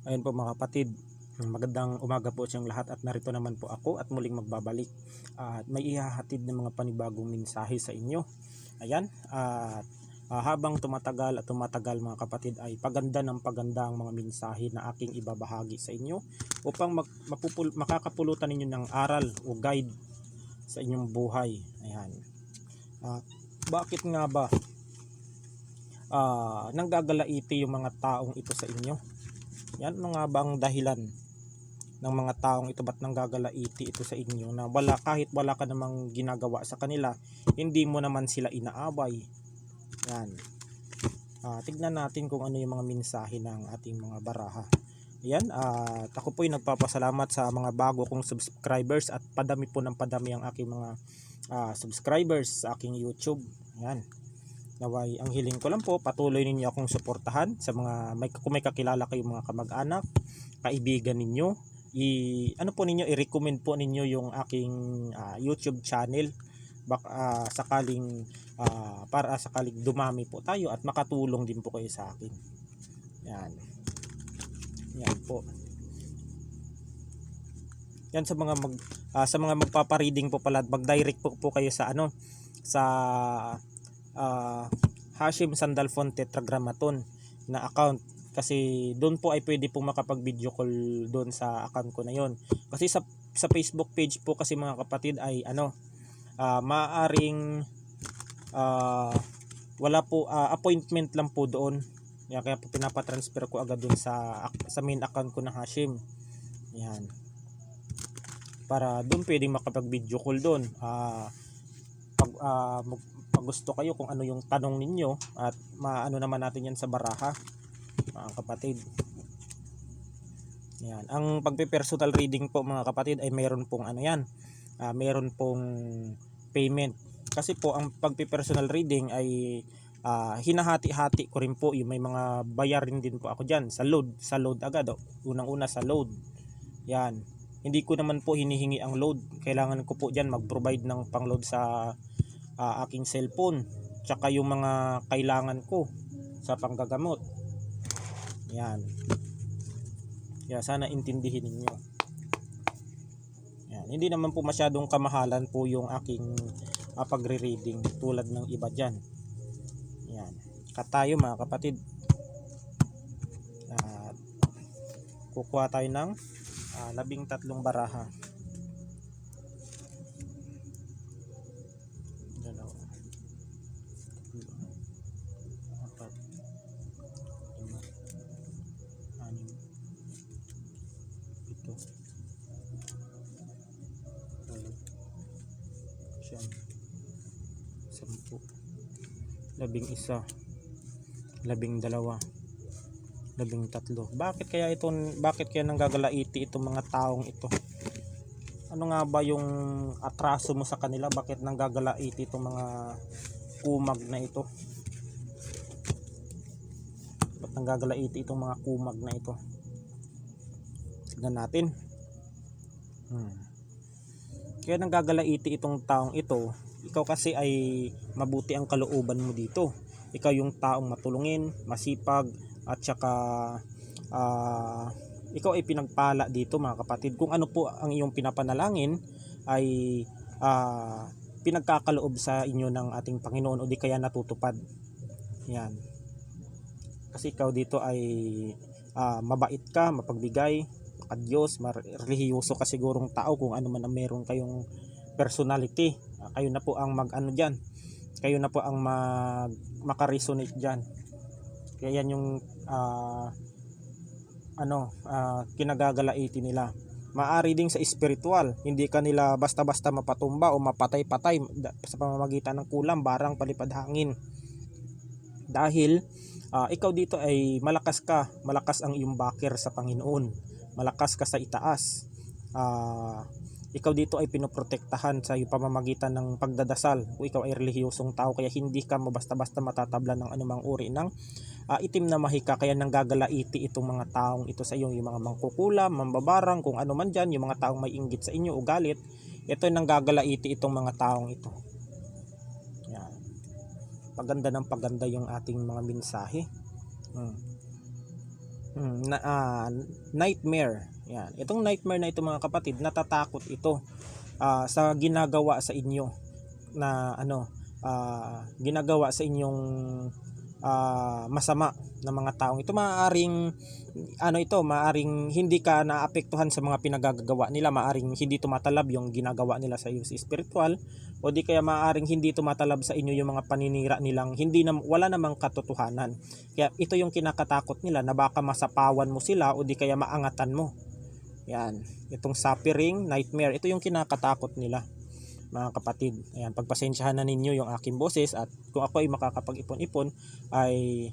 Ayun po mga kapatid, magandang umaga po sa inyong lahat at narito naman po ako at muling magbabalik at may ihahatid ng mga panibagong mensahe sa inyo. Ayan, at habang tumatagal mga kapatid ay paganda ng paganda ang mga mensahe na aking ibabahagi sa inyo upang makakapulutan ninyo ng aral o guide sa inyong buhay. Ayan. Ah, Bakit nga ba nanggagalaiti yung mga taong ito sa inyo? Yan, ano nga ba ang dahilan ng mga taong ito, ba't nanggagalaiti ito sa inyo na kahit wala ka namang ginagawa sa kanila, hindi mo naman sila inaaway? Yan. Tignan natin kung ano yung mga mensahe ng ating mga baraha. Yan, at ako po'y nagpapasalamat sa mga bago kong subscribers at padami po ng padami ang aking mga subscribers sa aking YouTube. Yan. Naway ang hiling ko lang po, patuloy ninyo akong suportahan sa mga kung may kakilala kayong mga kamag-anak, kaibigan ninyo, i-recommend po ninyo yung aking YouTube channel para sakaling dumami po tayo at makatulong din po kayo sa akin. Yan. Yan po. Yan sa mga magpapa-reading po pala, mag-direct po kayo sa sa Hashim Sandalphon Tetragrammaton na account, kasi doon po ay pwede pong makapag video call doon sa account ko na yon. Kasi sa Facebook page po kasi mga kapatid ay maaaring wala po, appointment lang po doon. Kaya po pinapatransfer ko agad doon sa main account ko na Hashim. Yan. Para doon pwedeng makapag video call doon. Pag gusto kayo kung ano yung tanong ninyo at maano naman natin yan sa baraha, mga kapatid. Yan. Ang pagpe-personal reading po mga kapatid ay mayroon pong mayroon pong payment. Kasi po ang pagpe-personal reading ay hinahati-hati ko rin po, yung may mga bayarin din po ako diyan sa load agad. Unang-una sa load. Yan. Hindi ko naman po hinihingi ang load. Kailangan ko po diyan mag-provide ng pang-load sa aking cellphone, tsaka yung mga kailangan ko sa panggagamot. Yan. Kaya sana intindihin ninyo. Yan. Hindi naman po masyadong kamahalan po yung aking pagre-reading tulad ng iba dyan. Yan. Tayo mga kapatid. Kukuha tayo ng 13 baraha. Sampu, 11, 12, 13. Bakit kaya nanggagalaiti itong mga taong ito? Ano nga ba yung atraso mo sa kanila? Bakit nanggagalaiti itong mga kumag na ito? Bakit nanggagalaiti itong mga kumag na ito? Tignan natin. Kaya nanggagalaiti itong taong ito, ikaw kasi ay mabuti ang kalooban mo dito. Ikaw yung taong matulungin, masipag, at saka ikaw ay pinagpala dito mga kapatid. Kung ano po ang iyong pinapanalangin ay pinagkakaloob sa inyo ng ating Panginoon, o di kaya natutupad. Yan. Kasi ikaw dito ay mabait ka, mapagbigay, Diyos, relihiyoso ka sigurong tao kung ano man ang meron kayong personality. Kayo na po ang diyan. Kayo na po ang makaresonate diyan. Kaya yan yung kinagagalaiti nila. Maari ding sa spiritual, hindi kanila basta-basta mapatumba o mapatay-patay sa pamamagitan ng kulam, barang, palipad hangin. Dahil ikaw dito ay malakas ang iyong backer sa Panginoon. Malakas ka sa itaas. Ikaw dito ay pinoprotektahan sa iyong pamamagitan ng pagdadasal. Kung ikaw ay relihiyosong tao, kaya hindi ka basta-basta matatabla ng anumang uri ng itim na mahika. Kaya nanggagalaiti itong mga taong ito sa iyo, yung mga mangkukulam, mambabarang, kung ano man dyan, yung mga taong may inggit sa inyo o galit. Ito ay nanggagalaiti itong mga taong ito. Yan. Paganda ng paganda yung ating mga mensahe. nightmare. Yan. Itong nightmare na ito mga kapatid, natatakot ito sa ginagawa sa inyo na ginagawa sa inyong masama ng mga taong ito. Maaring hindi ka naapektuhan sa mga pinagagawa nila, maaring hindi tumatalab yung ginagawa nila sa iyo sa spiritual, o di kaya maaring hindi tumatalab sa inyo yung mga paninira nilang wala namang katotohanan. Kaya ito yung kinakatakot nila, na baka masapawan mo sila o di kaya maangatan mo. Yan, itong suffering, nightmare, ito yung kinakatakot nila mga kapatid. Ayan, pagpasensyahan na ninyo yung aking boses, at kung ako ay makakapag-ipon-ipon ay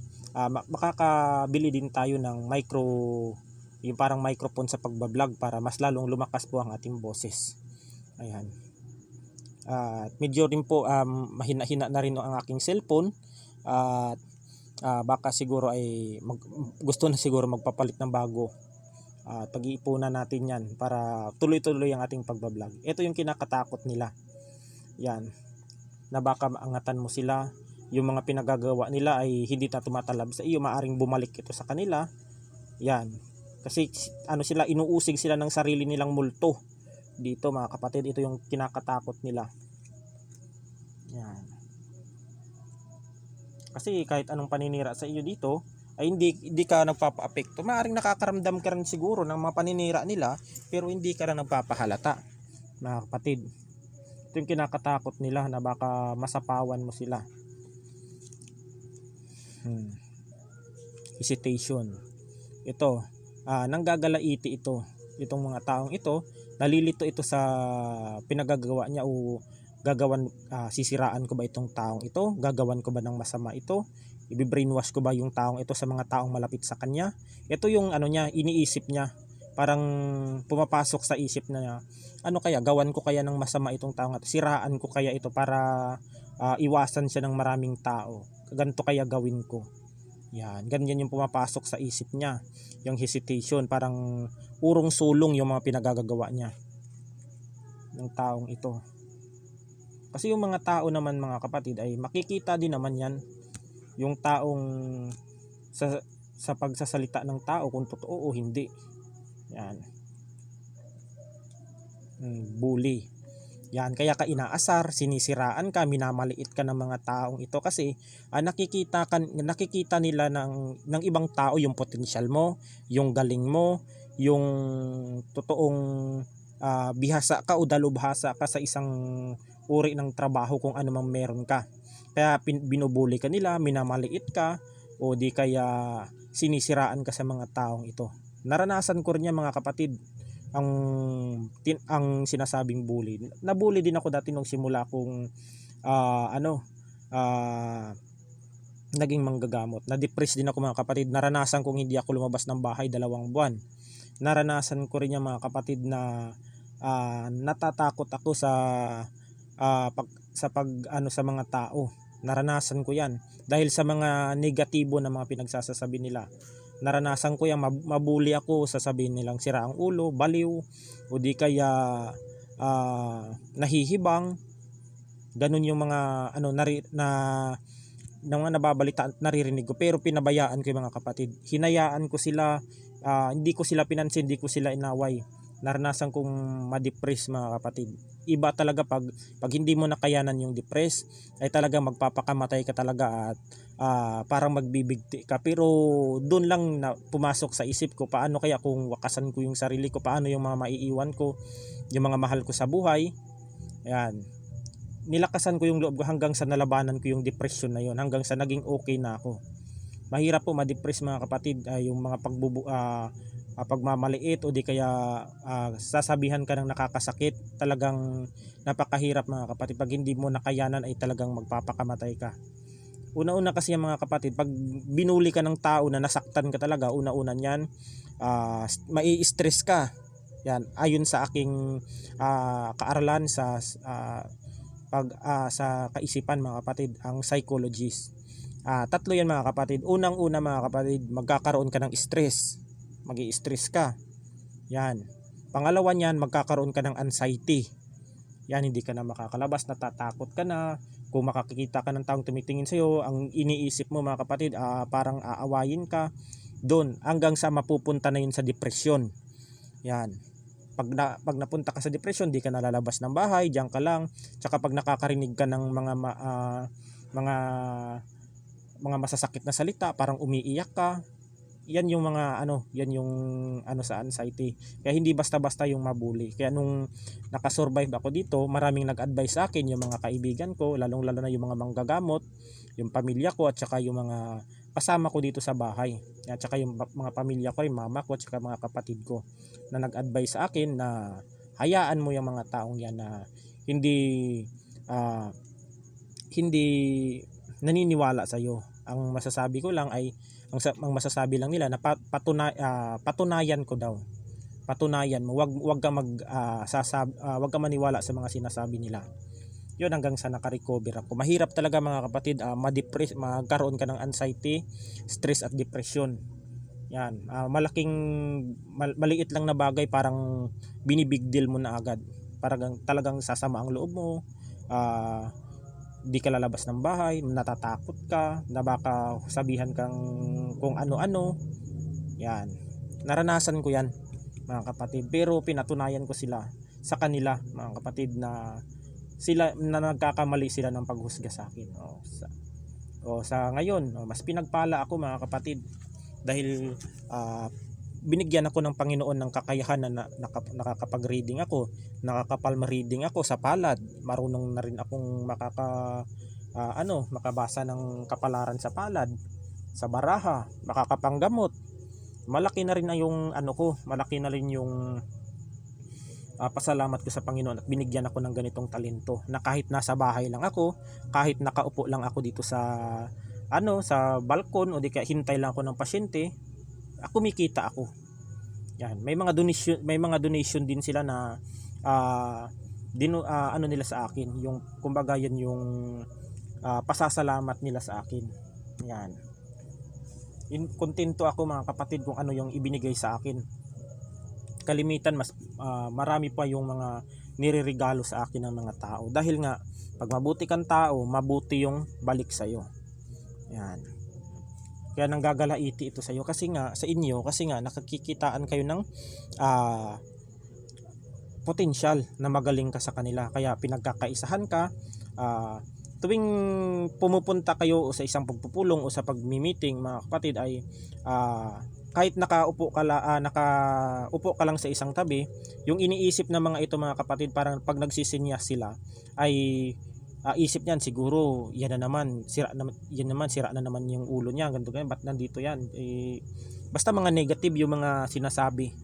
makakabili din tayo ng yung parang microphone sa pagbablog para mas lalong lumakas po ang ating boses. Ayan. Medyo rin po mahina-hina na rin ang aking cellphone, at baka siguro ay gusto na siguro magpapalit ng bago. Pag-iipunan natin yan para tuloy-tuloy ang ating pagbablog. Ito yung kinakatakot nila. Yan, na baka maangatan mo sila, yung mga pinagagawa nila ay hindi na tumatalab sa iyo, maaring bumalik ito sa kanila. Yan, kasi sila, inuusig sila ng sarili nilang multo dito mga kapatid. Ito yung kinakatakot nila. Yan, kasi kahit anong paninira sa iyo dito ay hindi ka nagpapa-apekto. Maaring nakakaramdam ka rin siguro ng mga paninira nila, pero hindi ka rin nagpapahalata mga kapatid. Ito yung kinakatakot nila, na baka masapawan mo sila. Hesitation. Ito, nanggagalaiti ito. Itong mga taong ito, nalilito ito sa pinagagawa niya, o sisiraan ko ba itong taong ito? Gagawan ko ba ng masama ito? I-brainwash ko ba yung taong ito sa mga taong malapit sa kanya? Ito yung iniisip niya. Parang pumapasok sa isip na, kaya gawan ko kaya ng masama itong taong ito? Siraan ko kaya ito para iwasan siya ng maraming tao? Ganito kaya gawin ko? Yan, ganyan yung pumapasok sa isip niya. Yung hesitation, parang urong sulong yung mga pinagagagawa niya ng taong ito. Kasi yung mga tao naman mga kapatid ay makikita din naman yan, yung taong sa pagsasalita ng tao kung totoo o hindi. Yan, bully. Yan, kaya ka inaasar, sinisiraan ka, minamaliit ka ng mga taong ito, kasi nakikita nila ng ibang tao yung potensyal mo, yung galing mo, yung totoong bihasa ka o dalubhasa ka sa isang uri ng trabaho kung ano mang meron ka. Kaya binubuli ka nila, minamaliit ka, o di kaya sinisiraan ka sa mga taong ito. Naranasan ko rin yan mga kapatid, ang sinasabing bully. Nabully din ako dati nung simula kong naging manggagamot. Na-depress din ako mga kapatid. Naranasan kong hindi ako lumabas ng bahay 2 buwan. Naranasan ko rin yan mga kapatid, na natatakot ako sa sa mga tao. Naranasan ko yan dahil sa mga negatibo na mga pinagsasasabi nila. Naranasan ko yan, mabuli ako, sasabihin nilang sira ang ulo, baliw, o di kaya nahihibang. Ganun yung mga mga nababalita at naririnig ko, pero pinabayaan ko yung mga kapatid. Hinayaan ko sila, hindi ko sila pinansin, hindi ko sila inaway. Naranasan kong ma-depress mga kapatid. Iba talaga pag hindi mo nakayanan yung depress, ay talaga magpapakamatay ka talaga, at parang magbibigti ka. Pero doon lang na pumasok sa isip ko, paano kaya kung wakasan ko yung sarili ko, paano yung mga maiiwan ko, yung mga mahal ko sa buhay. Ayan, nilakasan ko yung loob ko hanggang sa nalabanan ko yung depression na yun, hanggang sa naging okay na ako. Mahirap po ma-depress mga kapatid, yung mga pagmamaliit, o di kaya sasabihan ka ng nakakasakit. Talagang napakahirap mga kapatid. Pag hindi mo nakayanan ay talagang magpapakamatay ka. Una-una kasi yung mga kapatid, pag binuli ka ng tao na nasaktan ka talaga, una-una niyan, mai-stress ka. Yan, ayon sa aking kaaralan sa sa kaisipan mga kapatid, ang psychologist. 3 yan mga kapatid. Unang-una mga kapatid, magkakaroon ka ng stress. Magi-stress ka. Yan. Pangalawa niyan, magkakaroon ka ng anxiety. Yan, hindi ka na makakalabas, natatakot ka na. Kung makakikita ka ng taong tumitingin sa iyo, ang iniisip mo mga kapatid, parang aawayin ka. doon hanggang sa mapupunta na yun sa depresyon. Yan. Pag napunta ka sa depression, di ka nalalabas ng bahay, diyan ka lang. Tsaka pag nakakarinig ka ng mga mga masasakit na salita, parang umiiyak ka. Yan yung mga yan yung sa anxiety. Kaya hindi basta-basta yung mabuli. Kaya nung nakasurvive ako dito, maraming nag-advise sa akin, yung mga kaibigan ko, lalong-lalo na yung mga manggagamot, yung pamilya ko at saka yung mga kasama ko dito sa bahay. At saka yung mga pamilya ko, yung mama ko at saka mga kapatid ko na nag-advise sa akin na hayaan mo yung mga taong yan na hindi hindi naniniwala sa iyo. Ang masasabi ko lang ay ang masasabi lang nila na patunayan ko daw. Patunayan mo, wag ka wag ka maniwala sa mga sinasabi nila. 'Yun, hanggang sa naka-recover ako. Mahirap talaga mga kapatid, ma-depress, magkaroon ka ng anxiety, stress at depression. Yan, maliit lang na bagay parang binibig deal mo na agad. Parang talagang sasama ang loob mo. Di ka lalabas ng bahay, natatakot ka, na baka sabihan kang kung ano-ano. Yan. Naranasan ko yan, mga kapatid. Pero pinatunayan ko sila sa kanila, mga kapatid, na sila na nagkakamali sila ng paghusga sa akin. Sa ngayon, mas pinagpala ako, mga kapatid, dahil binigyan ako ng Panginoon ng kakayahan na nakakapag-reading ako, nakakapalma reading ako sa palad. Marunong na rin akong makabasa ng kapalaran sa palad, sa baraha, makakapanggamot. Malaki na rin yung malaki na rin yung pasalamat ko sa Panginoon at binigyan ako ng ganitong talento na kahit nasa bahay lang ako, kahit nakaupo lang ako dito sa sa balkon o di kaya hintay lang ako ng pasyente, kumikita ako. Yan, may mga donation din sila na nila sa akin, yung kumbaga yan yung pasasalamat nila sa akin. Yan. Kontento ako, mga kapatid, kung ano yung ibinigay sa akin. Kalimitan mas marami pa yung mga nireregalo sa akin ng mga tao. Dahil nga pag mabuti kang tao, mabuti yung balik sa iyo. Yan. Kaya nanggagalaiti ito sa iyo kasi nga nakakikitaan kayo ng potential na magaling ka sa kanila. Kaya pinagkakaisahan ka. Tuwing pumupunta kayo sa isang pagpupulong o sa pagmi-meeting, mga kapatid, ay kahit nakaupo ka lang sa isang tabi, yung iniisip ng mga ito, mga kapatid, parang pag nagsisinyas sila ay isip niyan siguro sira na naman yung ulo niya, ganito ganyan, ba't nandito yan, basta mga negative yung mga sinasabi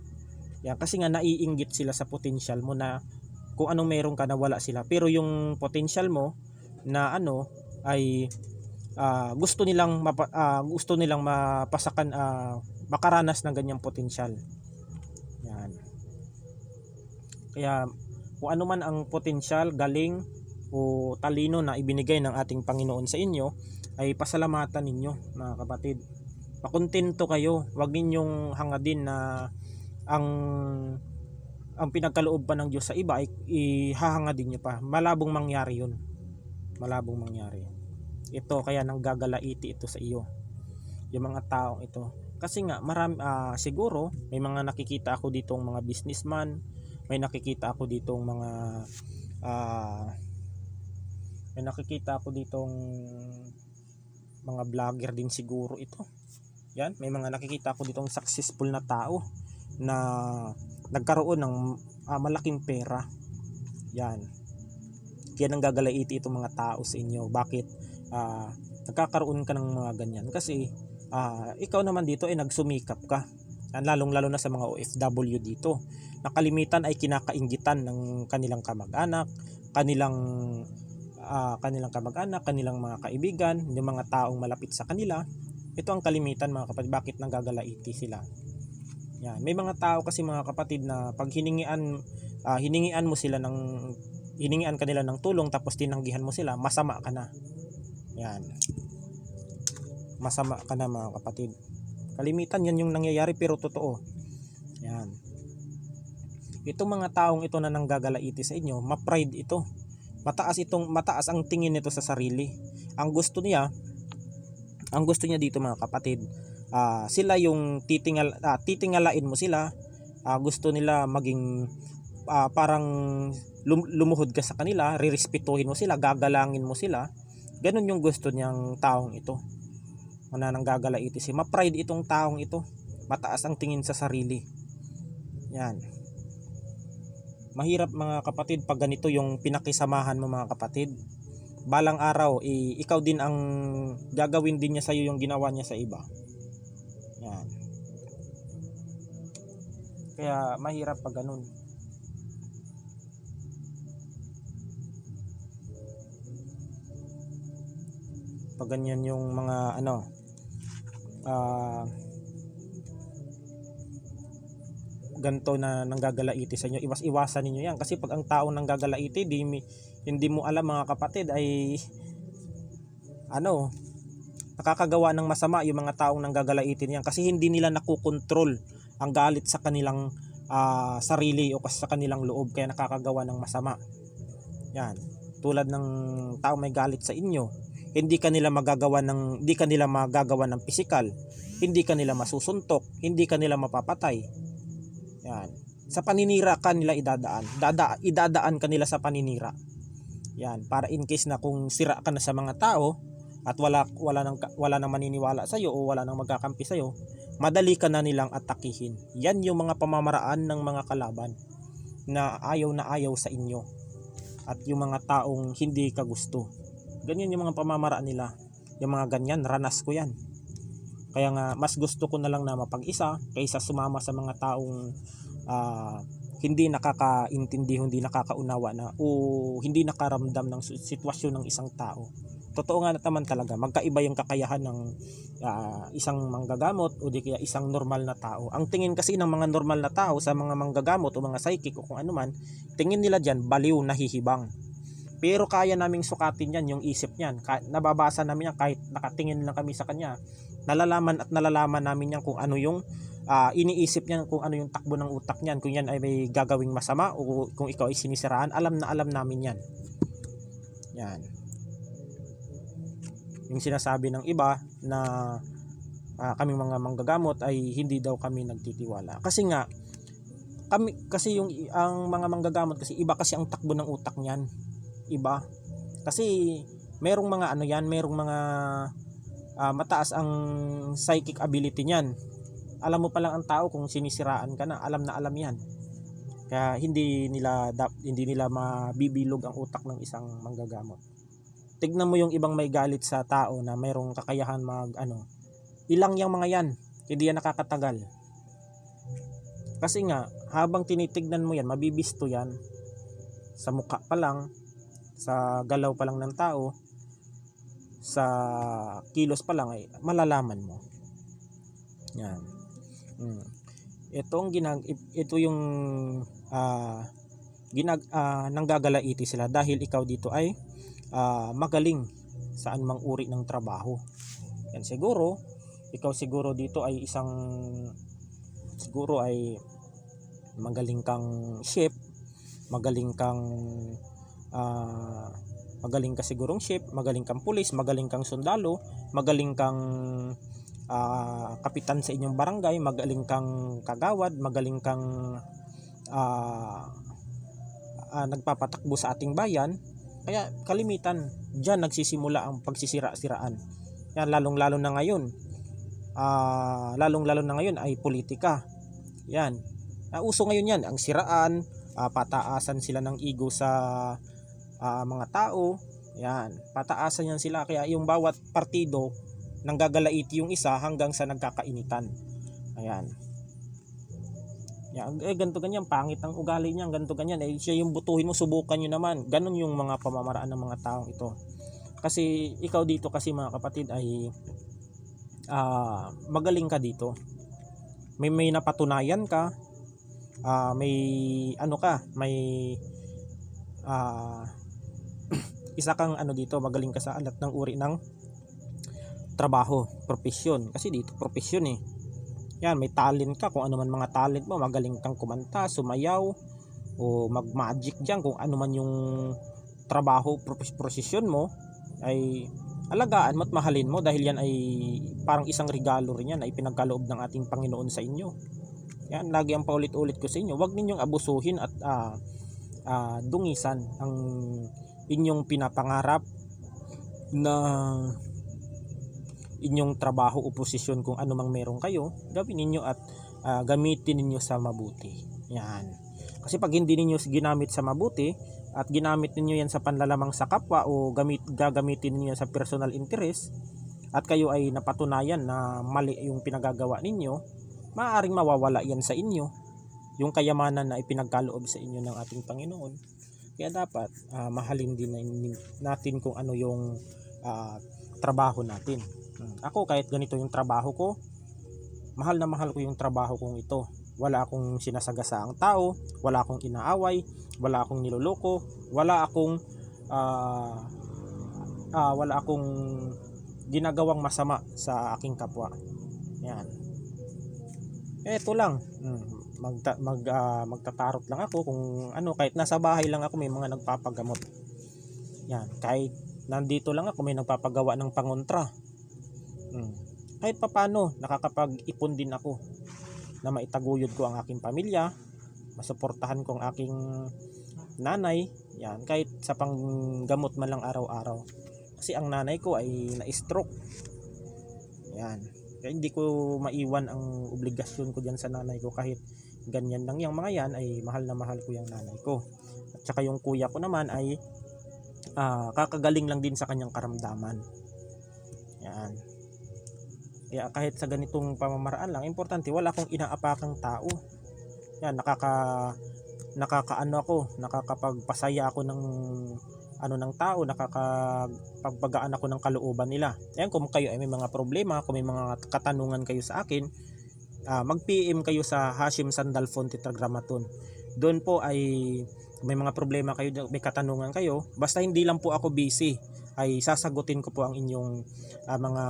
yan, kasi nga naiinggit sila sa potential mo, na kung anong meron ka na wala sila, pero yung potential mo na ay gusto nilang mapasakan, makaranas ng ganyang potential. Yan. Kaya kung ano man ang potential, galing o talino na ibinigay ng ating Panginoon sa inyo, ay pasalamatan ninyo, mga kapatid. Makontento kayo, wag ninyong hangadin na ang pinagkaloob pa ng Diyos sa iba ay ihahangadin nyo pa. Malabong mangyari yun. Malabong mangyari. Ito, kaya nanggagalaiti ito sa iyo, yung mga taong ito. Kasi nga siguro may mga nakikita ako ditong mga businessman, may nakikita ako ditong mga vlogger din siguro ito. Yan, may mga nakikita ako ditong successful na tao na nagkaroon ng malaking pera. Yan. Kaya nanggagalaiti itong mga tao sa inyo. Bakit nagkakaroon ka ng mga ganyan? Kasi ikaw naman dito ay nagsumikap ka. Lalong-lalo na sa mga OFW dito. Nakalimitan ay kinakainggitan ng kanilang kamag-anak, kanilang mga kaibigan, yung mga taong malapit sa kanila. Ito ang kalimitan, mga kapatid, bakit nanggagalaiti sila. Yan. May mga tao kasi, mga kapatid, na pag hiningian ka nila ng tulong tapos tinanggihan mo sila, masama ka na. Yan. Masama ka na, mga kapatid. Kalimitan yan yung nangyayari, pero totoo. Yan. Itong mga taong ito na nanggagalaiti sa inyo, ma-pride ito. Mataas ang tingin nito sa sarili. Ang gusto niya dito, mga kapatid, sila yung titingalain mo sila. Gusto nila maging parang lumuhod ka sa kanila, rirespetuhin mo sila, gagalangin mo sila. Ganun yung gusto niyang taong ito. Nanggagalaiti si ma-pride itong taong ito. Mataas ang tingin sa sarili. Yan. Mahirap mga kapatid pag ganito yung pinakisamahan mo mga kapatid. Balang araw, ikaw din ang gagawin din niya sa iyo yung ginawa niya sa iba. Yan. Kaya mahirap pag ganun. Pag ganyan yung mga ganto na nanggagalaiti sa inyo, iwasan niyo yan. Kasi pag ang taong nanggagalaiti, hindi mo alam mga kapatid, ay nakakagawa ng masama yung mga taong nanggagalaiti niyan, kasi hindi nila nakukontrol ang galit sa kanilang sarili o sa kanilang loob, kaya nakakagawa ng masama. Yan. Tulad ng taong may galit sa inyo, hindi ka nila magagawa ng pisikal, hindi ka nila masusuntok, hindi ka nila mapapatay. Yan. Sa paninira ka nila idadaan ka nila sa paninira. Yan, para in case na kung sira ka na sa mga tao at wala nang maniniwala sa iyo o wala nang magkakampi sa iyo, madali ka na nilang atakihin. Yan yung mga pamamaraan ng mga kalaban na ayaw sa inyo at yung mga taong hindi ka gusto. Ganyan yung mga pamamaraan nila. Yung mga ganyan, ranas ko yan. Kaya nga mas gusto ko na lang na mapag-isa kaysa sumama sa mga taong hindi nakakaintindi, hindi nakakaunawa na o hindi nakaramdam ng sitwasyon ng isang tao. Totoo nga naman talaga, magkaiba yung kakayahan ng isang manggagamot o di kaya isang normal na tao. Ang tingin kasi ng mga normal na tao sa mga manggagamot o mga psychic o kung ano man, tingin nila dyan baliw, nahihibang. Pero kaya naming sukatin yan, yung isip niyan. Nababasa namin yan kahit nakatingin lang kami sa kanya. Nalalaman namin yan kung ano yung iniisip niyan, kung ano yung takbo ng utak niyan. Kung yan ay may gagawing masama o kung ikaw ay sinisiraan, alam namin yan. Yan. Yung sinasabi ng iba na kaming mga manggagamot ay hindi daw kami nagtitiwala. Kasi nga, ang mga manggagamot kasi iba kasi ang takbo ng utak niyan. Iba. Kasi merong mga merong mga mataas ang psychic ability niyan. Alam mo pa lang ang tao kung sinisiraan ka na, alam na alam yan. Kaya hindi nila mabibilog ang utak ng isang manggagamot. Tignan mo yung ibang may galit sa tao na mayroong kakayahan ilang yung mga yan, hindi yan nakakatagal. Kasi nga, habang tinitignan mo yan, mabibisto yan sa mukha pa lang, sa galaw pa lang ng tao, sa kilos pa lang ay malalaman mo. Yan. Ito yung nanggagalaiti sila dahil ikaw dito ay magaling sa anumang uri ng trabaho. Yan, ikaw siguro dito ay magaling kang chef, magaling ka sigurong chef, magaling kang pulis, magaling kang sundalo, magaling kang kapitan sa inyong barangay, magaling kang kagawad, magaling kang nagpapatakbo sa ating bayan. Kaya kalimitan diyan nagsisimula ang pagsisira-siraan. Yan, lalong-lalo na ngayon ay politika. Yan. Uso ngayon yan, ang siraan, pataasan sila ng ego sa mga tao. Yan, pataasan yan sila, kaya yung bawat partido nanggagalaiti yung isa hanggang sa nagkakainitan. Ayan. Yan, ganito ganyan, pangit ang ugali niya, ganito ganyan, siya yung butuhin mo, subukan nyo naman. Ganon yung mga pamamaraan ng mga taong ito. Kasi ikaw dito kasi mga kapatid ay magaling ka dito. May napatunayan ka, may isa kang dito, magaling ka sa lahat ng uri ng trabaho, profesyon. Kasi dito profesyon Yan, may talent ka, kung ano man mga talent mo, magaling kang kumanta, sumayaw, o mag-magic diyan, kung ano man yung trabaho, profesyon mo, ay alagaan mo at mahalin mo dahil yan ay parang isang regalo rin yan na ipinagkaloob ng ating Panginoon sa inyo. Yan, lagi ang paulit-ulit ko sa inyo, huwag ninyong abusuhin at dungisan ang inyong pinapangarap na inyong trabaho o posisyon. Kung ano mang meron kayo, gawin ninyo at gamitin ninyo sa mabuti. Yan. Kasi pag hindi ninyo ginamit sa mabuti at ginamit ninyo yan sa panlalamang sa kapwa o gagamitin ninyo sa personal interest at kayo ay napatunayan na mali yung pinagagawa ninyo, maaaring mawawala yan sa inyo, yung kayamanan na ipinagkaloob sa inyo ng ating Panginoon. Kaya dapat mahalin din natin kung ano yung trabaho natin. Ako kahit ganito yung trabaho ko, mahal na mahal ko yung trabaho kong ito. Wala akong sinasagasaang tao, wala akong inaaway, wala akong niloloko, wala akong ginagawang masama sa aking kapwa. Yan. Ito lang. Magtatarot lang ako kung ano, kahit nasa bahay lang ako may mga nagpapagamot. Yan, kahit nandito lang ako may nagpapagawa ng pangontra. Kahit papano nakakapag-ipon din ako na maitaguyod ko ang aking pamilya, masuportahan ko ang aking nanay, yan, kahit sa panggamot man lang araw-araw. Kasi ang nanay ko ay na-stroke. Yan. Kaya hindi ko maiwan ang obligasyon ko diyan sa nanay ko kahit ganyan lang. Yung mga yan ay mahal na mahal ko yung nanay ko. At saka yung kuya ko naman ay kakagaling lang din sa kanyang karamdaman. Yan. Kaya kahit sa ganitong pamamaraan lang, importante wala akong inaapakang tao. Yan, nakakapagpasaya ako ng tao, nakakapagpagaan ako ng kalooban nila. Yan, kung kayo ay may mga problema, kung may mga katanungan kayo sa akin, mag-PM kayo sa Hashim Sandalphon Tetragrammaton. Doon po ay may mga problema kayo, may katanungan kayo, basta hindi lang po ako busy, ay sasagutin ko po ang inyong mga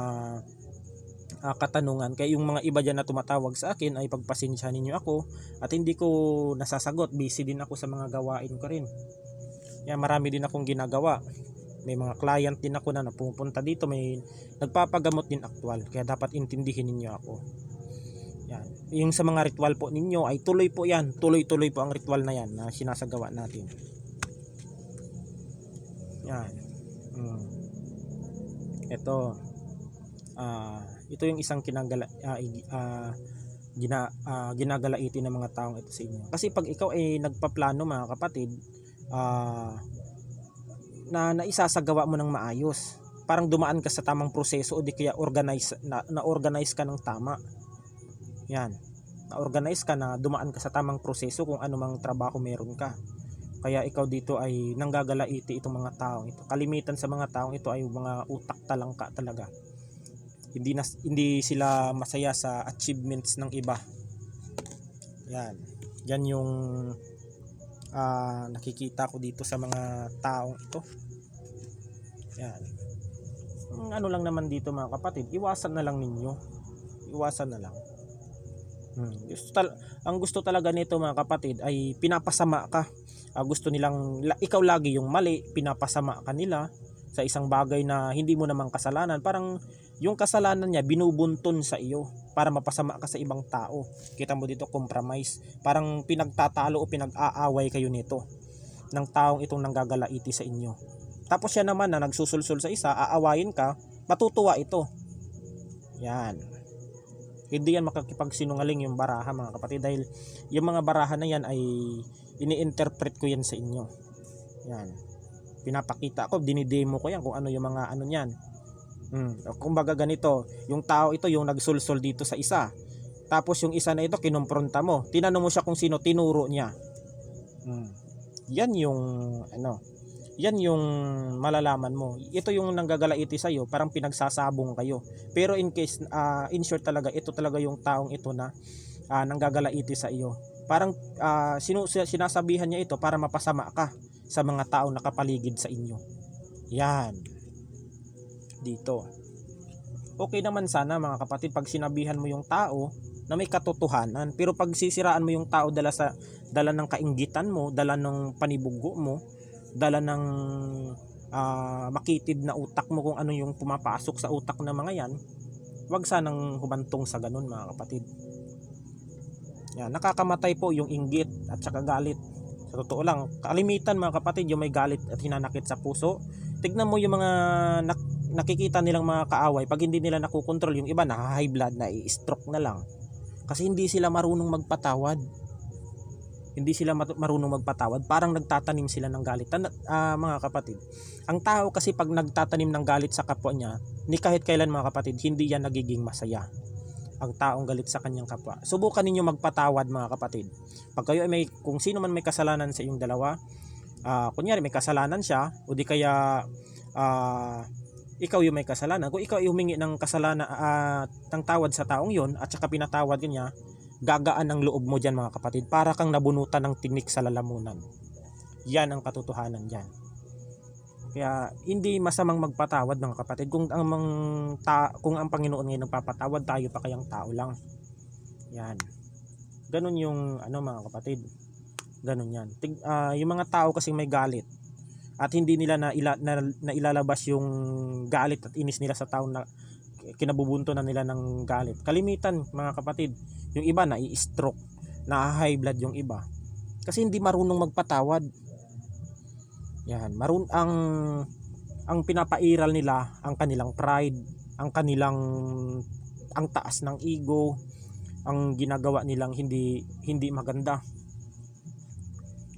katanungan. Kaya yung mga iba dyan na tumatawag sa akin ay pagpasensya ninyo ako at hindi ko nasasagot, busy din ako sa mga gawain ko rin. Yan, marami din akong ginagawa, may mga client din ako na napupunta dito, may nagpapagamot din aktual, kaya dapat intindihin ninyo ako. Yan. Yung sa mga ritual po ninyo ay tuloy po yan, tuloy-tuloy po ang ritual na yan na sinasagawa natin. Yan. Ito yung isang ginagalaitin ng mga taong ito sa inyo. Kasi pag ikaw ay nagpaplano, mga kapatid, na naisasagawa mo ng maayos, parang dumaan ka sa tamang proseso o di kaya na-organize ka ng tama. Yan, na-organize ka na dumaan ka sa tamang proseso kung anumang trabaho meron ka. Kaya ikaw dito ay nanggagalaiti itong mga taong ito. Kalimitan sa mga taong ito ay mga utak talangka talaga. Hindi sila masaya sa achievements ng iba. Yan yung nakikita ko dito sa mga taong ito. Yan. Ano lang naman dito, mga kapatid, iwasan na lang ninyo. Iwasan na lang. Ang gusto talaga nito, mga kapatid, ay pinapasama ka. Gusto nilang ikaw lagi yung mali, pinapasama ka nila sa isang bagay na hindi mo namang kasalanan. Parang yung kasalanan niya binubunton sa iyo para mapasama ka sa ibang tao. Kita mo dito, compromise. Parang pinagtatalo o pinag-aaway kayo nito ng taong itong nanggagalaiti sa inyo. Tapos siya naman na nagsusulsul sa isa, aawayin ka, matutuwa ito. Yan. Hindi yan makakipagsinungaling yung baraha, mga kapatid, dahil yung mga baraha na yan ay ini-interpret ko yan sa inyo. Yan. Pinapakita ko, dinidemo ko yan kung ano yung mga ano niyan. Kumbaga ganito, yung tao ito yung nagsulsol dito sa isa. Tapos yung isa na ito kinumpronta mo. Tinanong mo siya kung sino, tinuro niya. Yan yung yan yung malalaman mo. Ito yung nanggagalaiti sa iyo, parang pinagsasabong kayo. Pero in case in short talaga, ito talaga yung taong ito na nanggagalaiti sa iyo. Parang sinasabihan niya ito para mapasama ka sa mga taong nakapaligid sa inyo. Yan. Dito. Okay naman sana, mga kapatid, pag sinabihan mo yung tao na may katotohanan, pero pag sisiraan mo yung tao dala ng kainggitan mo, dala ng panibugo mo, dala ng makitid na utak mo kung ano yung pumapasok sa utak ng mga yan, wag sanang humantong sa ganun mga kapatid. Yan, nakakamatay po yung inggit at saka galit. Sa totoo lang, kalimitan mga kapatid yung may galit at hinanakit sa puso. Tignan mo yung mga nakikita nilang mga kaaway, pag hindi nila nakukontrol, yung iba high blood, na i-stroke na lang. Kasi hindi sila marunong magpatawad. Hindi sila marunong magpatawad, parang nagtatanim sila ng galit. Mga kapatid, ang tao kasi pag nagtatanim ng galit sa kapwa niya, ni kahit kailan mga kapatid, hindi yan nagiging masaya. Ang taong galit sa kanyang kapwa. Subukan ninyo magpatawad mga kapatid. Pag kayo ay kung sino man may kasalanan sa inyong dalawa, kunyari may kasalanan siya, o di kaya ikaw yung may kasalanan, kung ikaw ay humingi ng kasalanan ng tawad sa taong yon at saka pinatawad niya, gagaan ang loob mo dyan mga kapatid, para kang nabunutan ng tinik sa lalamunan. Yan ang katotohanan dyan. Kaya hindi masamang magpatawad mga kapatid. Kung ang Panginoon ngayon nagpapatawad, tayo pa kayang tao lang. Yan. Ganun yung mga kapatid. Ganun yan. Yung mga tao kasing may galit at hindi nila na ilalabas yung galit at inis nila sa tao na kinabubunto na nila ng galit. Kalimitan mga kapatid, yung iba na i-stroke, na high blood yung iba. Kasi hindi marunong magpatawad. Yan, ang pinapairal nila ang kanilang pride, ang taas ng ego, ang ginagawa nilang hindi maganda.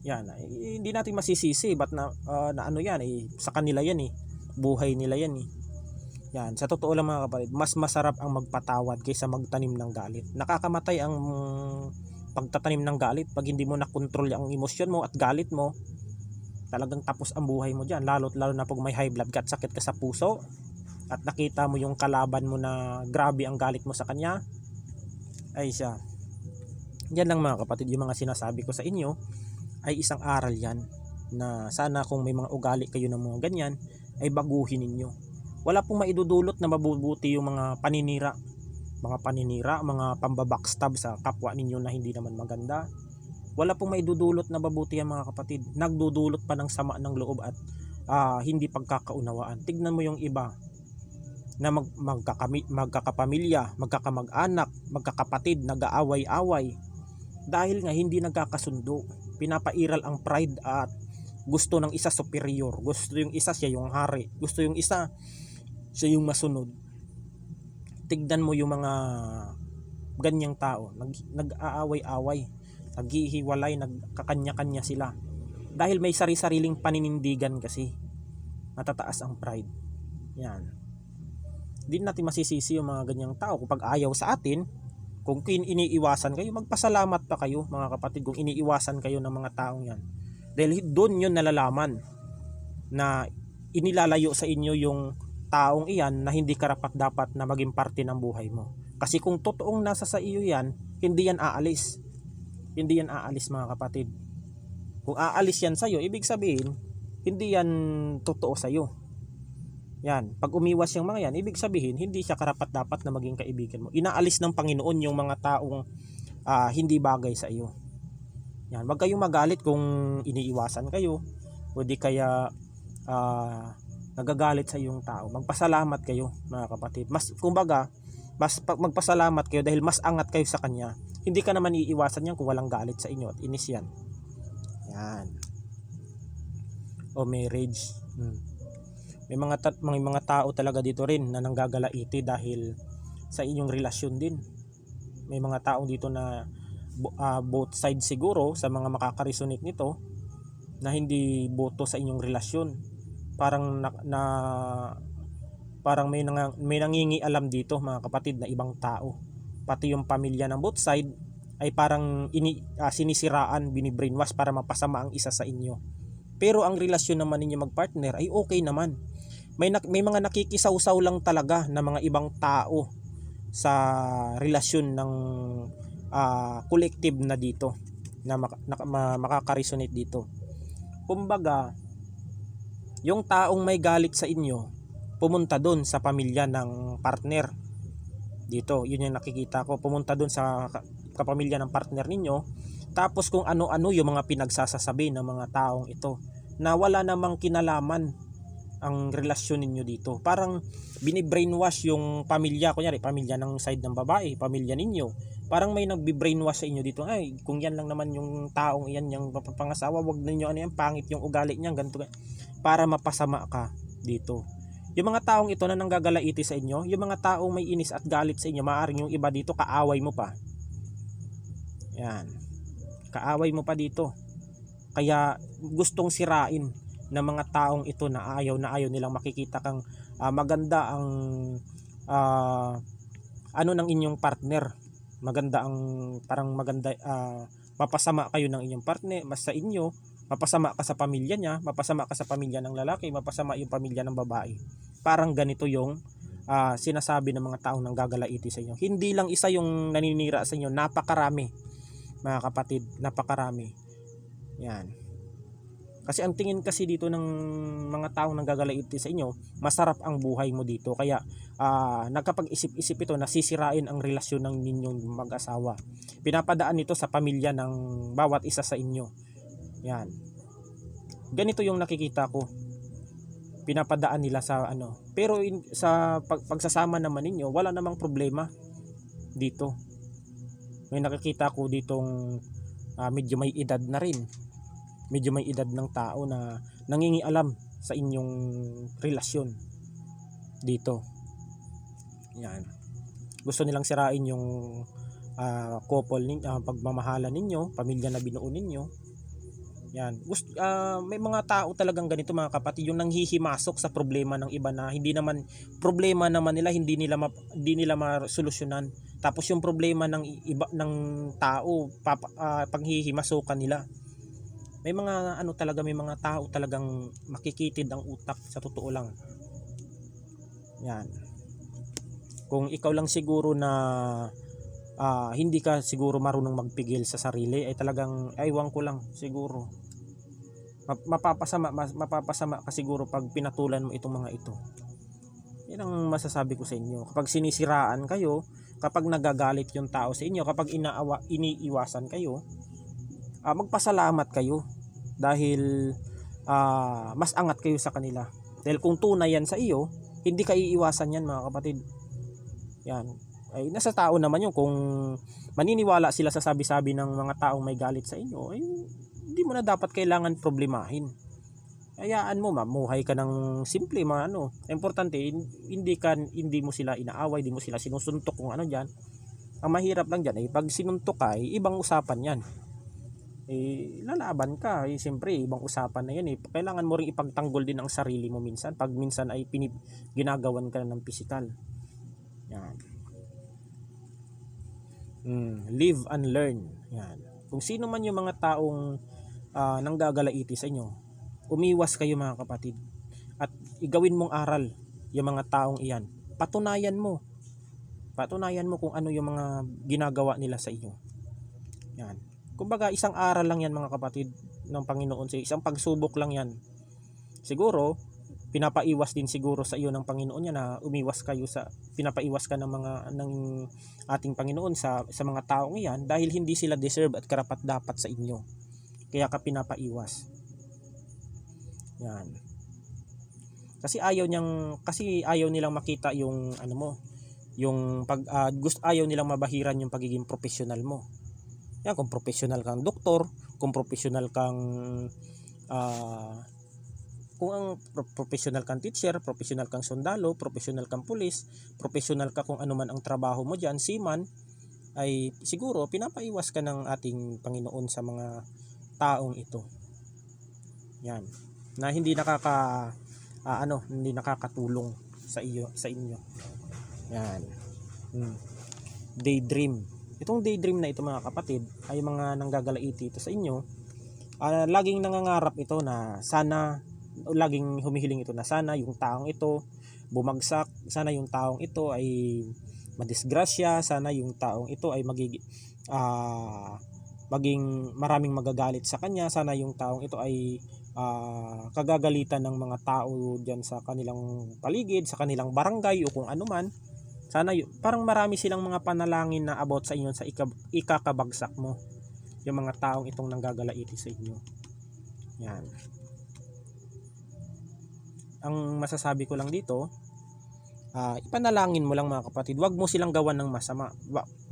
Yan, hindi natin masisisi ba't yan sa kanila yan buhay nila yan Yan, sa totoo lang mga kapatid, mas masarap ang magpatawad kaysa magtanim ng galit. Nakakamatay ang pagtatanim ng galit. Pag hindi mo nakontrol ang emosyon mo at galit mo, talagang tapos ang buhay mo dyan. Lalo na pag may high blood ka at sakit ka sa puso at nakita mo yung kalaban mo na grabe ang galit mo sa kanya, ay siya. Yan lang mga kapatid, yung mga sinasabi ko sa inyo ay isang aral yan, na sana kung may mga ugali kayo ng mga ganyan ay baguhin ninyo. Wala pong maidudulot na mabubuti yung mga paninira, mga pambabackstab sa kapwa ninyo na hindi naman maganda. Wala pong maidudulot na mabuti yan mga kapatid. Nagdudulot pa ng sama ng loob at hindi pagkakaunawaan. Tignan mo yung iba na magkakapamilya, magkakamag-anak, magkakapatid, nag-aaway-away dahil nga hindi nagkakasundo. Pinapairal ang pride at gusto ng isa superior, gusto yung isa siya yung hari, gusto yung isa siya yung masunod. Tignan mo yung mga ganyang tao, nag-aaway-away, naghihiwalay, nagkakanya-kanya sila dahil may sari-sariling paninindigan kasi. Natataas ang pride. Yan. Hindi natin masisisi yung mga ganyang tao kapag ayaw sa atin. Kung iniiwasan kayo, magpasalamat pa kayo mga kapatid kung iniiwasan kayo ng mga taong yan. Dahil doon yun nalalaman na inilalayo sa inyo yung taong iyan na hindi karapat-dapat na maging parte ng buhay mo. Kasi kung totoong nasa sa iyo yan, hindi yan aalis. Hindi yan aalis mga kapatid. Kung aalis yan sa iyo, ibig sabihin, hindi yan totoo sa iyo. Yan, pag umiwas yung mga yan, ibig sabihin hindi siya karapat-dapat na maging kaibigan mo. Inaalis ng Panginoon yung mga taong hindi bagay sa iyo. Yan, wag kayong magalit kung iniiwasan kayo o di kaya nagagalit sa iyong tao. Magpasalamat kayo mga kapatid. Magpasalamat kayo dahil mas angat kayo sa kanya. Hindi ka naman iiwasan yan kung walang galit sa inyo at inis yan. Yan. O marriage. May mga tao talaga dito rin na nanggagalaiti dahil sa inyong relasyon din. May mga tao dito na both sides siguro sa mga makaka-resonate nito na hindi boto sa inyong relasyon. Parang may nangingialam dito mga kapatid na ibang tao. Pati yung pamilya ng both side ay parang sinisiraan, binibrainwash para mapasama ang isa sa inyo. Pero ang relasyon naman ninyo magpartner ay okay naman. May mga nakikisawsaw lang talaga na mga ibang tao sa relasyon ng collective na dito na makaka-resonate dito. Kumbaga, yung taong may galit sa inyo, pumunta doon sa pamilya ng partner. Dito, yun yung nakikita ko. Pumunta doon sa kapamilya ng partner ninyo. Tapos kung ano-ano yung mga pinagsasasabi ng mga taong ito na wala namang kinalaman ang relasyon ninyo dito. Parang bini-brainwash yung pamilya, kunyari pamilya ng side ng babae, pamilya ninyo. Parang may nagbi-brainwash sa inyo dito. Ay, kung yan lang naman yung taong iyan, yung mapapangasawa, wag ninyo ano yan, pangit yung ugali niyan, ganito. Para mapasama ka dito. Yung mga taong ito na nanggagalaiti sa inyo, yung mga taong may inis at galit sa inyo, maaaring yung iba dito kaaway mo pa. Yan. Kaaway mo pa dito. Kaya gustong sirain ng mga taong ito na ayaw nilang makikita kang maganda ang ano ng inyong partner. Maganda ang parang maganda mapasama kayo ng inyong partner mas sa inyo, mapasama ka sa pamilya niya, mapasama ka sa pamilya ng lalaki, mapasama yung pamilya ng babae. Parang ganito yung sinasabi ng mga taong nanggagalaiti sa inyo. Hindi lang isa yung naninira sa inyo, napakarami mga kapatid, napakarami. Yan. Kasi ang tingin kasi dito ng mga taong nanggagalaiti sa inyo, masarap ang buhay mo dito. Kaya nagkapag-isip-isip ito, nasisirain ang relasyon ng ninyong mag-asawa. Pinapadaan nito sa pamilya ng bawat isa sa inyo. Yan. Ganito yung nakikita ko. Pinapadaan nila sa ano. Pero sa pagsasama naman ninyo, wala namang problema dito. May nakikita ko ditong medyo may edad na rin. Medyo may edad ng tao na nangingialam sa inyong relasyon dito. Yan. Gusto nilang sirain yung couple ninyo, pagmamahalan ninyo, pamilya na binuo ninyo. Yan. May mga tao talagang ganito mga kapatid, yung nanghihimasok sa problema ng iba na hindi naman problema naman nila, hindi nila masolusyonan. Tapos yung problema ng iba ng tao, panghihimasokan nila. May mga may mga tao talagang makikitid ang utak, sa totoo lang. Yan. Kung ikaw lang siguro na hindi ka siguro marunong magpigil sa sarili, ay talagang aywan ko lang siguro. Mapapasama ka siguro pag pinatulan mo itong mga ito. Yan ang masasabi ko sa inyo. Kapag sinisiraan kayo, kapag nagagalit yung tao sa inyo, kapag iniiwasan kayo, magpasalamat kayo dahil mas angat kayo sa kanila. Dahil kung tunay yan sa iyo, hindi ka iiwasan yan mga kapatid. Yan. Ay nasa tao naman yun. Kung maniniwala sila sa sabi-sabi ng mga taong may galit sa inyo, ay hindi mo na dapat kailangan problemahin. Hayaan mo, mamuhay ka ng simple, Importante, hindi mo sila inaaway, hindi mo sila sinusuntok kung ano diyan. Ang mahirap lang diyan ay pag sinuntok ka, ay ibang usapan 'yan. Lalaban ka, siyempre ibang usapan na 'yan eh. Kailangan mo ring ipagtanggol din ang sarili mo minsan. Pag minsan ay ginagawan ka ng physical. Yan. Live and learn. Yan. Kung sino man yung mga taong nanggagalaiti sa inyo, umiwas kayo mga kapatid. At igawin mong aral yung mga taong iyan. Patunayan mo kung ano yung mga ginagawa nila sa iyo. Yan. Kumbaga isang aral lang yan mga kapatid ng Panginoon, isang pagsubok lang yan. Siguro pinapaiwas din siguro sa iyo ng Panginoon yan na pinapaiwas ka ng ating Panginoon sa mga taong iyan dahil hindi sila deserve at karapat dapat sa inyo. Kaya ka pinapaiwas. Yan. Kasi ayaw nilang makita yung yung ayaw nilang mabahiran yung pagiging professional mo. Yan, kung professional kang doktor, kung professional kang professional kang teacher, professional kang sundalo, professional kang pulis, professional ka kung ano man ang trabaho mo diyan, seaman, ay siguro pinapaiwas ka ng ating Panginoon sa mga taong ito. Yan. Na hindi nakakatulong sa inyo. Yan. Daydream. Itong daydream na ito mga kapatid ay mga nanggagalaiti ito sa inyo. Laging nangangarap ito na laging humihiling ito na sana yung taong ito bumagsak, sana yung taong ito ay madisgrasya, sana yung taong ito ay maging maraming magagalit sa kanya, sana yung taong ito ay kagagalitan ng mga tao diyan sa kanilang paligid, sa kanilang barangay o kung ano man. Sana parang marami silang mga panalangin na about sa inyo sa ikakabagsak mo. Yung mga taong itong nanggagalaiti sa inyo. Yan. ang masasabi ko lang dito, ipanalangin mo lang mga kapatid. Huwag mo silang gawan ng masama.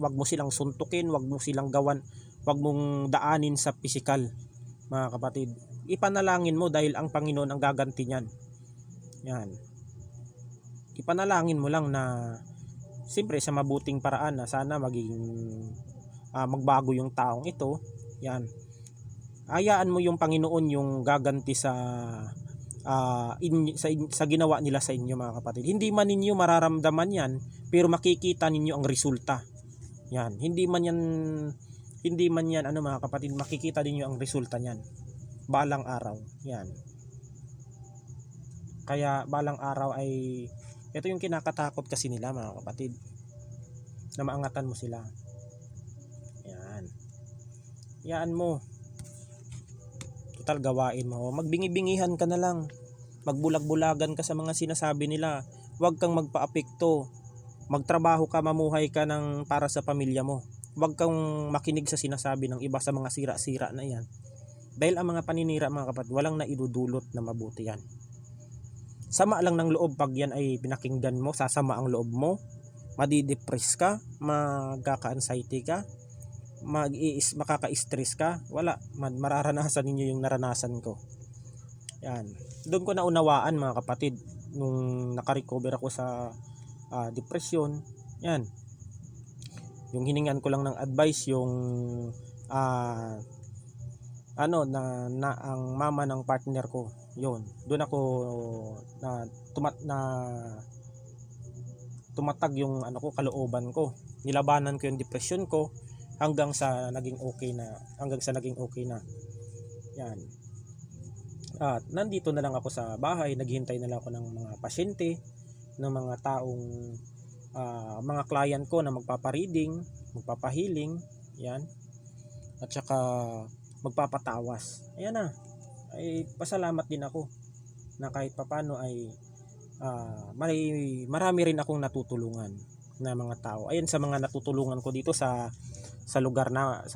Huwag mo silang suntukin, huwag mo silang gawan, huwag mong daanin sa pisikal mga kapatid. Ipanalangin mo dahil ang Panginoon ang gaganti niyan. Yan. Ipanalangin mo lang na siyempre sa mabuting paraan na sana maging magbago yung taong ito. Yan. Hayaan mo yung Panginoon yung gaganti sa sa ginawa nila sa inyo mga kapatid. Hindi man ninyo mararamdaman yan, pero makikita ninyo ang resulta. Yan. Hindi man yan ano mga kapatid, makikita ninyo ang resulta niyan balang araw. Yan. Kaya balang araw ay ito yung kinakatakot kasi nila mga kapatid, na maangatan mo sila. Yan. Yan mo. Total gawain mo. Magbingi-bingihan ka na lang. Magbulag-bulagan ka sa mga sinasabi nila. Huwag kang magpaapekto. Magtrabaho ka, mamuhay ka ng para sa pamilya mo. Huwag kang makinig sa sinasabi ng iba sa mga sira-sira na yan. Dahil ang mga paninira mga kapatid, walang naidudulot na mabuti yan. Sama lang ng loob pag yan ay pinakinggan mo, sasama ang loob mo, madidepress ka, magkaka-anxiety ka, makaka-stress ka. Wala, mararanasan ninyo yung naranasan ko. Yan. Doon ko naunawaan mga kapatid nung nakarecover ako sa depression. Yan. Yung hiningan ko lang ng advice yung ang mama ng partner ko. Yun. Doon ako tumatag yung kalooban ko. Nilabanan ko yung depression ko hanggang sa naging okay na. Yan. At nandito na lang ako sa bahay, naghihintay na lang ako ng mga pasyente, ng mga taong mga client ko na magpapa-reading, magpapa-healing, yan. At saka magpapatawas. Ayan na. Ay pasalamat din ako na kahit papano ay marami rin akong natutulungan na mga tao. Ayan, sa mga natutulungan ko dito sa lugar na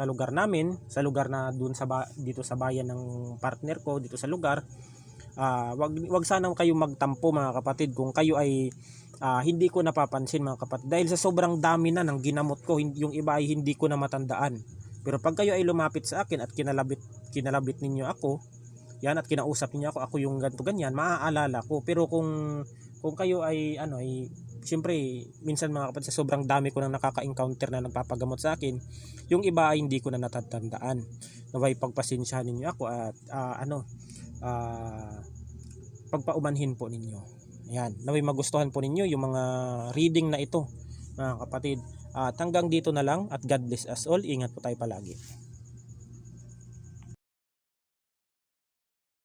doon dito sa bayan ng partner ko dito sa lugar. Wag sana kayong magtampo mga kapatid kung kayo ay hindi ko napapansin mga kapatid, dahil sa sobrang dami na ng ginamot ko, yung iba ay hindi ko na matandaan. Pero pag kayo ay lumapit sa akin at kinalabit ninyo ako, yan, at kinausap niyo ako yung ganto ganyan, maaalala ko. Pero kung kayo ay siyempre minsan mga kapatid, sa sobrang dami ko nang nakaka-encounter na nagpapagamot sa akin, yung iba ay hindi ko na natatandaan. Naway pagpasensyahan ninyo ako at pagpaumanhin po ninyo. Ayan, naway magustuhan po ninyo yung mga reading na ito mga kapatid. At hanggang dito na lang, at God bless us all. Ingat po tayo palagi.